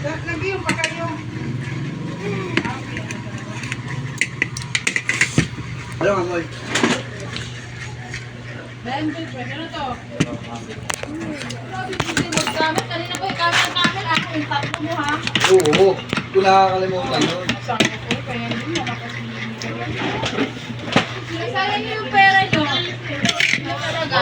Lagi yung pa kayo. Ano nga, Moy? Ben, ano to? Hindi mo gamit. Kanina ko ikamit namin. Ako yung tatlo mo ha. Oo. Kung nakakalimutan yun. Sabi ko, kaya hindi mo Sayang niyo yung pera niyo. Ano talaga?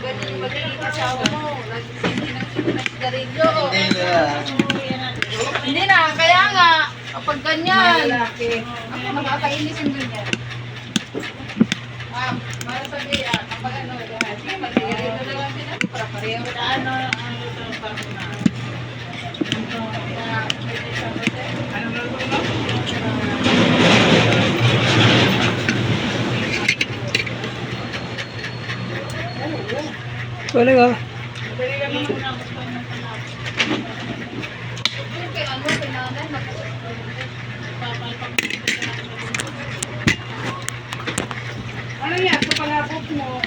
Ganun yung magiging asawa mo. Hindi ng sigarilyo. Hindi na, kaya nga, kapag ganyan, ako nakakainis yung ganyan. Para sabihan, kapag ano, sige, magsigarilyo na lang sila. Para pareho. Ano para na? Wala ka. Ano yan? Sa palabot mo?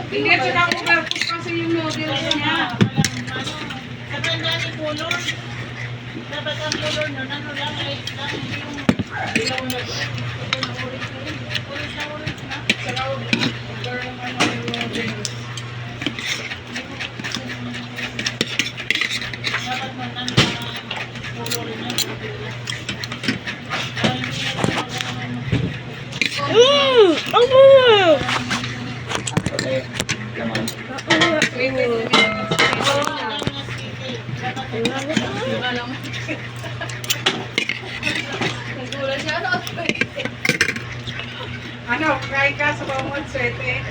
Hindi, saka overcook kasi yung noodles niya. Dapat ang color. Dapat ang color nun, ano lang, light lang. Hindi yung orange na. Saka over naman yung noodles. Dapat man ang color niya. Ang mga! Ano, kain ka sa bawang swete?